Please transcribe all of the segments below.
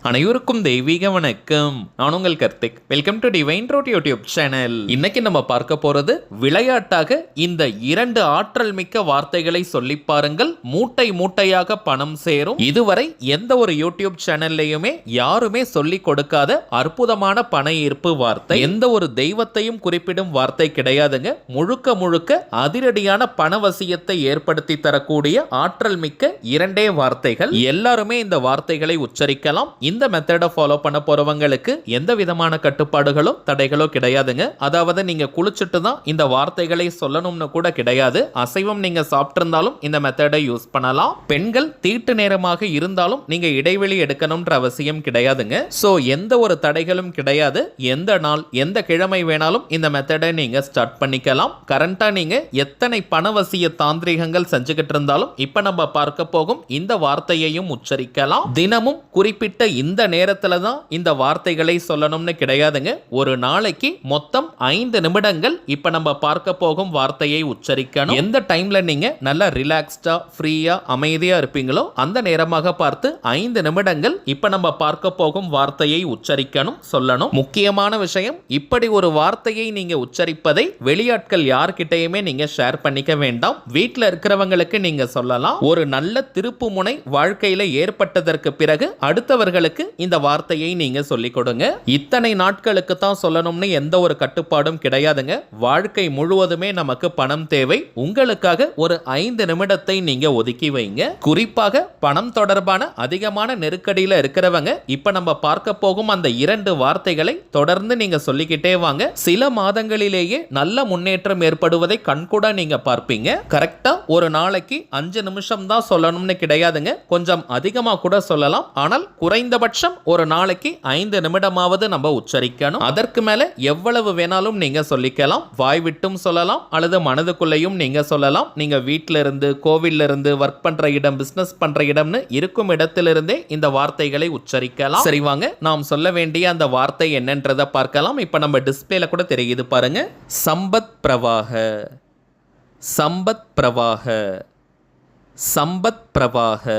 அனைவருக்கும் தெய்வீக வணக்கம். நான் உங்கள் Karthik. Welcome to divine road YouTube channel. இன்னைக்கு நம்ம பார்க்க போறது விளையாட்டாக இந்த 2 ஆற்றல் மிக்க வார்த்தைகளை சொல்லி பாருங்கள், மூட்டை மூட்டையாக பணம் சேரும். இதுவரை எந்த ஒரு யூடியூப் சேனல்லையுமே யாருமே சொல்லி கொடுக்காத அற்புதமான பண ஈர்ப்பு வார்த்தை. எந்த ஒரு தெய்வத்தையும் குறிப்பிடும் வார்த்தை கிடையாதுங்க. முழுக்க முழுக்க அதிரடியான பணவசியத்தை ஏற்படுத்தி தரக்கூடிய ஆற்றல் மிக்க 2 வார்த்தைகள். எல்லாருமே இந்த வார்த்தைகளை உச்சரிக்கலாம். இந்த மெத்தடை ஃபாலோ பண்ண போறவங்களுக்கு எந்த விதமான கட்டுப்பாடுகளோ தடைகளோ கிடையாதுங்க. அதாவது நீங்க குளிச்சுட்டு தான் இந்த வார்த்தைகளை சொல்லணும்னு கூட கிடையாது. அசைவம் நீங்க சாப்பிட்டிருந்தாலும் இந்த மெத்தடை யூஸ் பண்ணலாம். பெண்கள் தீட்டு நேரமாக இருந்தாலும் நீங்க இடைவெளி எடுக்கணும்ன்ற அவசியம் கிடையாதுங்க. சோ எந்த ஒரு தடைகளும் கிடையாது. எந்த நாள் எந்த கிழமை வேணாலும் இந்த மெத்தடை நீங்க ஸ்டார்ட் பண்ணிக்கலாம். கரண்டா நீங்க எத்தனை பணவசிய தாந்திரிகங்கள் செஞ்சுக்கிட்டு இருந்தாலும் இப்ப நம்ம பார்க்க போகும் இந்த வார்த்தையையும் உச்சரிக்கலாம். தினமும் குறிப்பிட்ட இந்த நேரத்துல தான் இந்த வார்த்தைகளை சொல்லணும்னு கிடையாதுங்க. ஒரு நாளைக்கு மொத்தம் 5 நிமிடங்கள் இப்ப நம்ம பார்க்க போகும் வார்த்தையை உச்சரிக்கணும். எந்த டைம்ல நீங்க நல்லா ரிலாக்ஸ்டா ஃப்ரீயா அமைதியா இருப்பீங்களோ அந்த நேரமாக பார்த்து 5 நிமிடங்கள் இப்ப நம்ம பார்க்க போகும் வார்த்தையை உச்சரிக்கணும், சொல்லணும். முக்கியமான விஷயம், இப்படி ஒரு வார்த்தையை நீங்க உச்சரிப்பதை வெளியாட்கள் யார்கிட்டயுமே நீங்க ஷேர் பண்ணிக்க வேண்டாம். வீட்டில் இருக்கிறவங்களுக்கு நீங்க சொல்லலாம். ஒரு நல்ல திருப்பு முனை வாழ்க்கையில ஏற்பட்டதற்கு பிறகு அடுத்தவர்களுக்கு இந்த வார்த்தையை நீங்க சொல்லிக் கொடுங்க. இத்தனை நாட்களுக்கு தான் சொல்லணும்னு எந்த ஒரு கட்டுப்பாடும் கிடையாதுங்க. வாழ்க்கை முழுவதுமே நமக்கு பணம் தேவை. உங்களுக்காக ஒரு 5 நிமிடத்தை நீங்க ஒதுக்கி வைங்க. குறிப்பாக பணம் தொடர்பான அதிகமான நெருக்கடியில இருக்கிறவங்க இப்ப நம்ம பார்க்க போகும் அந்த 2 வார்த்தைகளை தொடர்ந்து நீங்க சொல்லிக்கிட்டே வாங்க. சில மாதங்களிலேயே நல்ல முன்னேற்றம் ஏற்படுவதை கண்கூட நீங்க பார்ப்பீங்க. கரெக்டா ஒரு நாளைக்கு 5 நிமிஷம் தான் சொல்லணும்னு கிடையாதுங்க. கொஞ்சம் அதிகமா கூட சொல்லலாம். ஆனால் குறைந்தபட்சம் ஒரு நாளைக்கு 5 நிமிடமாவது நம்ம உச்சரிக்கணும். அதற்கு மேல எவ்வளவு வேணாலும் நீங்க சொல்லிக்கலாம். வாய் விட்டும் சொல்லலாம் அல்லது மனதுக்குள்ளேயும் நீங்க சொல்லலாம். நீங்க வீட்டில இருந்து, கோவில்ல இருந்து, ஒர்க் பண்ற இடம், பிசினஸ் பண்ற இடம்னு இருக்கும் இடத்திலிருந்தே இந்த வார்த்தைகளை உச்சரிக்கலாம். சரி வாங்க, நாம் சொல்ல வேண்டிய அந்த வார்த்தை என்னன்றதை பார்க்கலாம். இப்ப நம்ம டிஸ்பிளேல கூட தெரியுது பாருங்க. சம்பத் பிரவாக, சம்பத் பிரவாக, சம்பத் பிரவாக.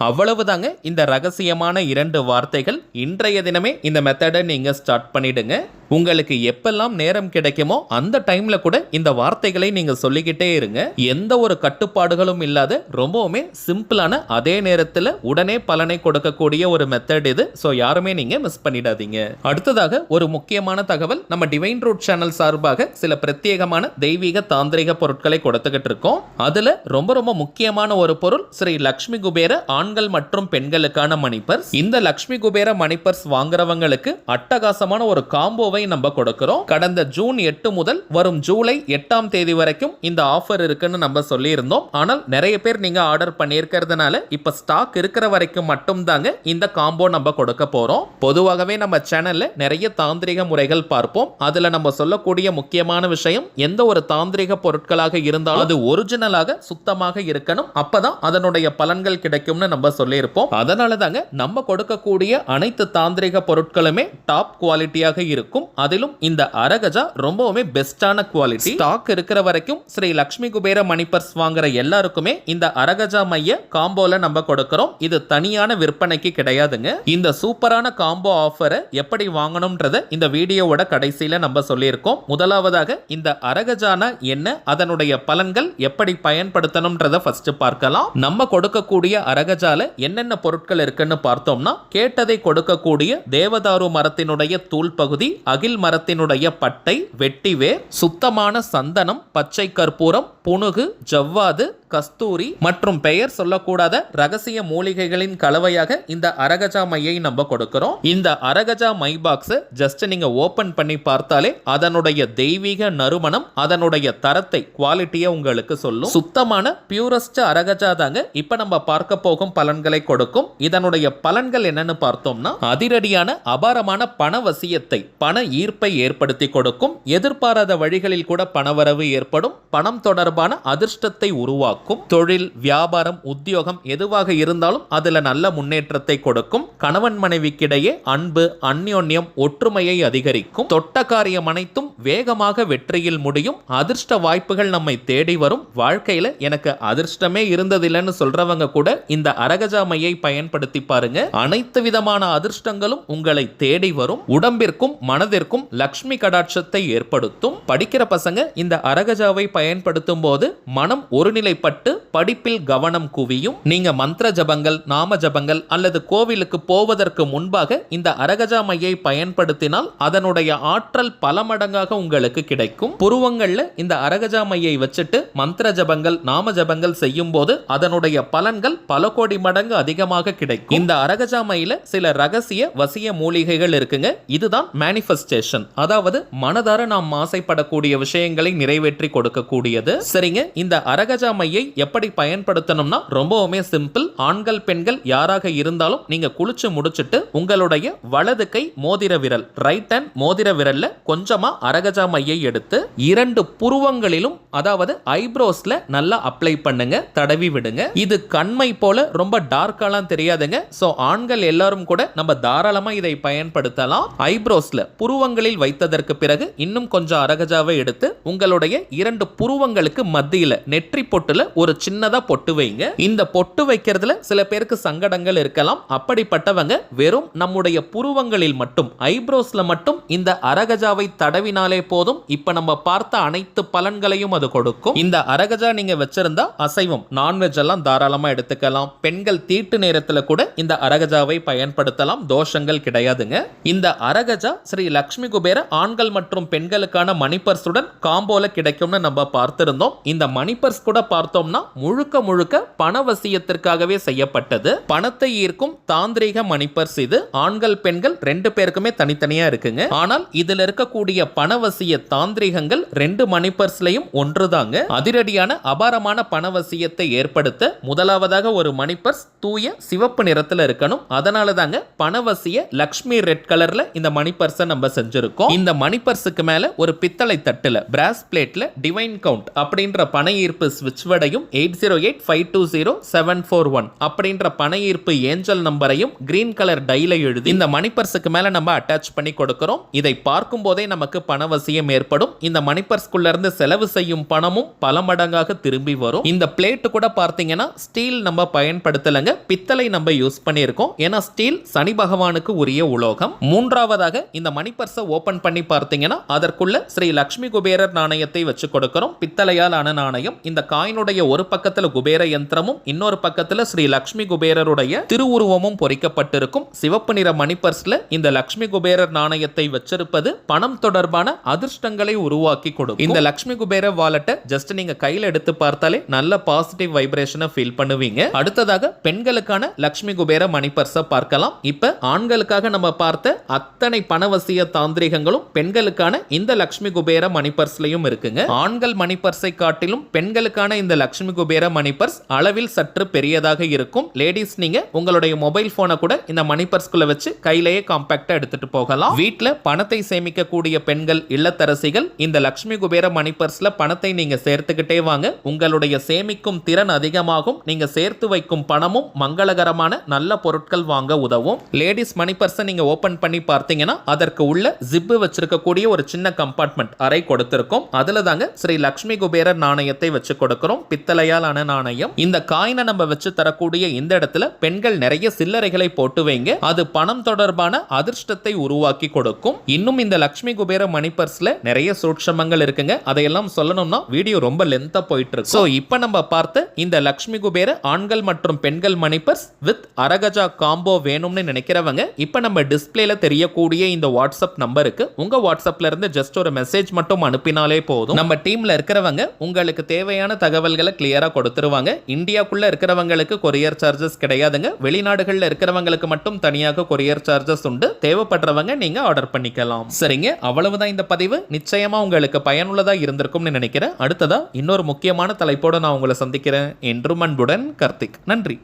அவ்வளவுதாங்க இந்த ரகசியமான 2 வார்த்தைகள். இன்றைய தினமே இந்த மெத்தடை நீங்க ஸ்டார்ட் பண்ணிடுங்க. உங்களுக்கு எப்பெல்லாம் நேரம் கிடைக்குமோ அந்த டைம்ல கூட இந்த வார்த்தைகளை நீங்க சொல்லிக்கிட்டே இருங்க. எந்த ஒரு கட்டுப்பாடுகளும் இல்லாத ரொம்பவுமே சிம்பிளான, அதே நேரத்தில் உடனே பலனை கொடுக்கக்கூடிய ஒரு மெத்தட் இது. ஸோ யாருமே நீங்க மிஸ் பண்ணிடாதீங்க. அடுத்ததாக ஒரு முக்கியமான தகவல், நம்ம டிவைன் ரூட் சேனல் சார்பாக சில பிரத்யேகமான தெய்வீக தாந்திரிக பொருட்களை கொடுத்துக்கிட்டு இருக்கோம். அதுல ரொம்ப ரொம்ப முக்கியமான ஒரு பொருள் ஸ்ரீ லக்ஷ்மி குபேர ஆண்கள் மற்றும் பெண்களுக்கான மணிப்பர்ஸ். இந்த லக்ஷ்மி குபேர மணிப்பர்ஸ் வாங்குறவங்களுக்கு அட்டகாசமான ஒரு காம்போவை நம்ம கொடுக்கிறோம். கடந்த ஜூன் 8 முதல் வரும் ஜூலை 8ஆம் தேதி வரைக்கும் இந்த ஆஃபர் இருக்குன்னு நம்ம சொல்லி இருந்தோம். ஆனால் நிறைய பேர் நீங்க ஆர்டர் பண்ணியிருக்கிறதுனால இப்ப ஸ்டாக் இருக்கிற வரைக்கும் மட்டும் தாங்க இந்த காம்போ நம்ம கொடுக்க போறோம். பொதுவாகவே நம்ம சேனல்ல நிறைய தாந்திரிக முறைகள் பார்ப்போம். அதுல நம்ம சொல்லக்கூடிய முக்கியமான விஷயம், எந்த ஒரு தாந்திரிக பொருட்களாக இருந்தாலும் அது ஒரிஜினலாக சுத்தமாக இருக்கணும். அப்பதான் அதனுடைய பலன்கள் கிடைக்கும்னு நம்ம சொல்லி இருப்போம். அதனால தாங்க நம்ம கொடுக்கக்கூடிய அனைத்து தாந்திரிக பொருட்களுமே டாப் குவாலிட்டியாக இருக்கும். அதிலும் இந்த அரகஜா ரொம்பவுமே பெஸ்டான குவாலிட்டி. ஸ்டாக் இருக்கிற வரைக்கும் ஸ்ரீ லக்ஷ்மி குபேர மணிப்பர்ஸ் வாங்குற எல்லாருக்குமே இந்த அரகஜா மைய காம்போல நம்ம கொடுக்கிறோம். இது தனியான விற்பனைக்கு கிடையாதுங்க. இந்த சூப்பரான காம்போ ஆஃபரை எப்படி வாங்கணும்ன்றத இந்த வீடியோவோட கடைசியில நம்ம சொல்லியிருக்கோம். முதலாவதாக இந்த அரகஜானா என்ன, அதனுடைய பலன்கள் எப்படி பயன்படுத்தணும்ன்றத ஃபர்ஸ்ட் பார்க்கலாம். நம்ம கொடுக்கக்கூடிய அரகஜால என்னென்ன பொருட்கள் இருக்குன்னு பார்த்தோம்னா, கேட்டதை கொடுக்கக்கூடிய தேவதாரு மரத்தினுடைய தூள் பகுதி, அகில் மரத்தினுடைய பட்டை, வெட்டிவேர், சுத்தமான சந்தனம், பச்சை கற்பூரம், புனுகு, ஜவ்வாது, கஸ்தூரி மற்றும் பெயர் சொல்லக்கூடாத ரகசிய மூலிகைகளின் கலவையாக இந்த அரகஜா மையை நம்ம கொடுக்கிறோம். இந்த அரகஜா மை பாக்ஸ் ஜஸ்ட் நீங்க ஓபன் பண்ணி பார்த்தாலே அதனுடைய தெய்வீக நறுமணம், அதனுடைய தரத்தை, குவாலிட்டியை உங்களுக்கு சொல்லும். சுத்தமான பியூரஸ்ட் அரகஜா தாங்க இப்ப நம்ம பார்க்க போகும் பலன்களை கொடுக்கும். இதனுடைய பலன்கள் என்னன்னு பார்த்தோம்னா, அதிரடியான அபாரமான பணவசியத்தை, பண ஈர்ப்பை ஏற்படுத்தி கொடுக்கும். எதிர்பாராத வழிகளில் கூட பணவரவு ஏற்படும். பணம் தொடர்பான அதிர்ஷ்டத்தை உருவாக்கும். உருவாக்கும். தொழில், வியாபாரம், உத்தியோகம் எதுவாக இருந்தாலும் அதுல நல்ல முன்னேற்றத்தை கொடுக்கும். கணவன் மனைவிக்கிடையே அன்பு, அந்யோன்யம், ஒற்றுமையை அதிகரிக்கும். தொட்ட காரியம் அனைத்தும் வேகமாக வெற்றியில் முடியும். அதிர்ஷ்ட வாய்ப்புகள் நம்மை தேடி வரும். வாழ்க்கையில எனக்கு அதிர்ஷ்டமே இருந்ததில்லைன்னு சொல்றவங்க கூட இந்த அரகஜா மையை பயன்படுத்தி பாருங்க. அனைத்து விதமான அதிர்ஷ்டங்களும் உங்களை தேடி வரும். உடம்பிற்கும் மனதிற்கும் லக்ஷ்மி கடாட்சத்தை ஏற்படுத்தும். படிக்கிற பசங்க இந்த அரகஜாவை பயன்படுத்தும் போது மனம் ஒருநிலைப்பட்டு படிப்பில் கவனம் குவியும். நீங்க மந்திர ஜபங்கள், நாம ஜபங்கள் அல்லது கோவிலுக்கு போவதற்கு முன்பாக இந்த அரகஜா மையை பயன்படுத்தினால் அதனுடைய ஆற்றல் பல மடங்காக உங்களுக்கு கிடைக்கும். புருவங்கள்ல இந்த அரகஜா மையை வச்சுட்டு மந்திர ஜபங்கள், நாம ஜபங்கள் செய்யும் போது அதனுடைய பலன்கள் பல கோடி மடங்கு அதிகமாக கிடைக்கும். இந்த அரகஜா மையில சில ரகசிய வசிய மூலிகைகள் இருக்குங்க. இதுதான் மேனிஃபெஸ்டேஷன், அதாவது மனதார நாம் ஆசைப்படக்கூடிய விஷயங்களை நிறைவேற்றி கொடுக்கக்கூடியது. சரிங்க, இந்த அரகஜா மையை எப்படி பயன்படுத்தணும்னா ரொம்பவுமே சிம்பிள். ஆண்கள் பெண்கள் யாராக இருந்தாலும் நீங்க குளிச்சு முடிச்சிட்டு உங்களுடைய வலது கை மோதிர விரல், ரைட் ஹேண்ட் மோதிர விரல்ல கொஞ்சமா அரகஜா மையை எடுத்து 2 புருவங்களிலும், அதாவது ஐப்ரோஸ்ல நல்லா அப்ளை பண்ணுங்க, தடவி விடுங்க. இது கண்மை போல ரொம்ப டார்க்காலாம் தெரியாதுங்க. சோ ஆண்கள் எல்லாரும் கூட நம்ம தாராளமா இதை பயன்படுத்தலாம். ஐப்ரோஸ்ல புருவங்களில் வைத்ததற்கு பிறகு இன்னும் கொஞ்சம் அரகஜாவை எடுத்து உங்களுடைய 2 புருவங்களுக்கு மத்தியில நெற்றி பொட்டுல ஒரு சின்னதா பொட்டு வைங்க. இந்த பொட்டு வைக்கிறதுல சில பேருக்கு சங்கடங்கள் இருக்கலாம். அப்படிப்பட்டவங்க வெறும் நம்முடைய புருவங்களில் மட்டும், ஐப்ரோஸ்ல மட்டும் இந்த அரகஜாவை தடவினாலே போதும். இப்ப நம்ம பார்த்த அனைத்து பலன்களையும் அது கொடுக்கும். இந்த அரகஜா நீங்க வச்சிருந்தா அசைவம், நான்வெஜ் எல்லாம் தாராளமா எடுத்துக்கலாம். பெண்கள் தீட்டு நேரத்துல கூட இந்த அரகஜாவை பயன்படுத்தலாம், தோஷங்கள் கிடையாதுங்க. இந்த அரகஜா ஸ்ரீ லக்ஷ்மி குபேர ஆண்கள் மற்றும் பெண்களுக்கான மணிப்பர்ஸுடன் காம்போல கிடைக்கும்னு நம்ம பார்த்திருந்தோம். இந்த மணிப்பர்ஸ் கூட பார்த்தோம்னா முழுக்க முழுக்க பணவசியத்திற்காகவே செய்யப்பட்டது. பணத்தை ஈர்க்கும் தாந்திரீக மணிப்பர்ஸ் இது. ஆண்கள் பெண்கள் 2 பேருக்குமே தனித்தனியா இருக்குங்க. ஆனால் இதுல இருக்கக்கூடிய பணவசிய தாந்திரிகங்கள் 2 மணிப்பர்ஸ்லயும் ஒன்றுதாங்க. அதிரடியான அபாரமான பணவசியத்தை ஏற்படுத்த முதலாவதாக ஒரு மணிப்பர்ஸ் தூய சிவப்பு நிறத்துல இருக்கணும். அதனால தாங்க பணவசிய லக்ஷ்மி ரெட் கலர்ல இந்த மணிப்பர்ஸை நம்ம செஞ்சிருக்கோம். இந்த மணிப்பர்ஸுக்கு மேல ஒரு பித்தளை தட்டுல பிராஸ் பிளேட்ல டிவைன் கவுண்ட் அப்படின்ற பண ஈர்ப்பு ஸ்விட்ச் வடையும் 8085207441 அப்படின்ற பண ஈர்ப்பு ஏஞ்சல் நம்பரையும் கிரீன் கலர் டைல எழுதி இந்த மணிப்பர்ஸுக்கு மேல நம்ம அட்டாச் பண்ணி கொடுக்கிறோம். இதை பார்க்கும் போதே நமக்கு பணவசியம் ஏற்படும். இந்த மணிப்பர்ஸ்குள்ள இருந்து செலவு செய்யும் பணமும் பல மடங்காக திரும்பி வரும். இந்த பிளேட் கூட பார்த்தீங்கன்னா ஸ்டீல் நம்ம பயன்படுத்தலங்க, பித்தளை நம்ம யூஸ் பண்ணியிருக்கோம். ஏன்னா ஸ்டீல் சனி பகவானுக்கு உரிய உலோகம். மூன்றாவதாக இந்த மணிப்பர்ஸை ஓபன் பண்ணி பார்த்தீங்கன்னா அதற்குள்ள ஸ்ரீ லக்ஷ்மி குபேரர் நாணயத்தை வச்சு கொடுக்கிறோம். பித்தளையால் ஆன நாணயம். இந்த காயினுடைய ஒரு பக்கத்துல குபேர யந்திரமும் இன்னொரு பக்கத்துல ஸ்ரீ லக்ஷ்மி குபேரருடைய திருவுருவமும் பொறிக்கப்பட்டிருக்கும். சிவப்பு நிற மணிப்பர்ஸ்ல இந்த லக்ஷ்மி குபேரர் நாணயத்தை வச்சிருப்பது பணம் தொடர்பான அதிர்ஷ்டங்களை உருவாக்கி கொடுக்கும். இந்த லக்ஷ்மி குபேர வாலெட்டை ஜஸ்ட் நீங்க கையில எடுத்து பார்த்தாலே நல்ல பாசிட்டிவ் வைப்ரேஷனை ஃபீல் பண்ணுவீங்க. அடுத்ததாக பெண்களுக்கான லக்ஷ்மி குபேர மணிப்பர்ஸை பார்க்கலாம். இப்ப ஆண்களுக்காக நம்ம பார்த்த அத்தனை பணவசிய தாந்திரிகங்களும் பெண்களுக்கான இந்த லக்ஷ்மி குபேர மணிப்பர்ஸ்லயும் இருக்குங்க. ஆண்கள் மணிப்பர்ஸை காட்டிலும் பெண்களுக்கான இந்த லக்ஷ்மி குபேர மணிப்பர்ஸ் அளவில் சற்று பெரியதாக இருக்கும். லேடிஸ் நீங்க உங்களுடைய மொபைல் போனை கூட இந்த மணிப்பர்ஸ்குள்ள வச்சு கையிலேயே காம்பாக்டா எடுத்துட்டு போகலாம். வீட்ல பணத்தை சேமிக்க கூடிய பெண்கள், இல்லத்தரசிகள் இந்த லக்ஷ்மி குபேர மணிப்பர்ஸ்ல பணத்தை நீங்க சேர்த்துக்கிட்டே வாங்க. உங்களுடைய சேமிக்கும் திறன் அதிகமாகும். நீங்க சேர்த்து வைக்கும் பணமும் மங்களகரமான நல்ல பொருட்கள் வாங்க உதவும். லேடிஸ் மணிப்பர்ஸை நீங்க ஓபன் பண்ணி பார்த்தீங்கன்னா அதற்கு உள்ள ஜிப்பு வச்சிருக்கக்கூடிய ஒரு சின்ன கம்பார்ட்மெண்ட் அறை கொடுத்திருக்கும். அதுல தாங்க ஸ்ரீ லக்ஷ்மி குபேரர் நாணயத்தை வச்சு கொடுக்கிறோம். பித்தளையால் ஆன நாணயம். இந்த காயினை நம்ம வச்சு தரக்கூடிய இந்த இடத்துல பெண்கள் நிறைய சில்லறைகளை போட்டு வைங்க. அது பணம் தொடர்பான அதிர்ஷ்டத்தை உருவாக்கி கொடுக்கும். இன்னும் இந்த லக்ஷ்மி குபேர மணிப்பர்ஸ்ல நிறைய சூட்சமங்கள் இருக்குங்க. அதையெல்லாம் சொல்லணும்னா வீடியோ ரொம்ப லென்த்தா போயிட்டு இருக்கு. சோ இப்போ நம்ம பார்த்த இந்த லக்ஷ்மி குபேர ஆண்கள் மற்றும் பெண்கள் மணிப்பர்ஸ் வித் அரகஜா காம்போ வேணும்னு நினைக்கிறவங்க இப்ப நம்ம டிஸ்பிளேல தெரியக்கூடிய இந்த வாட்ஸ்அப் நம்பருக்கு உங்க வாட்ஸ்அப்ல இருந்து ஜஸ்ட் ஒரு மெசேஜ் மட்டும் அனுப்பினாலே போதும். நம்ம டீம்ல இருக்கிறவங்க உங்களுக்கு தேவையான தகவல்களை கிளியரா கொடுத்துருவாங்க. இந்தியாக்குள்ள இருக்கிறவங்களுக்கு கொரியர் சார்ஜஸ் கிடையாதுங்க. வெளிநாடுகள்ல இருக்கிறவங்களுக்கு மட்டும் தனியாக கொரியர் சார்ஜஸ் உண்டு. தேவைப்படுறவங்க நீங்க ஆர்டர் பண்ணிக்கலாம். சரிங்க, அவ்வளவுதான் இந்த பதிவு. நிச்சயமா உங்களுக்கு பயனுள்ளதா இருந்திருக்கும்னு நினைக்கிறேன். அடுத்ததா இன்னொரு முக்கியமான தலைப்போட நான் உங்களை சந்திக்கிறேன். என்றும் அன்புடன் கார்த்திக். நன்றி.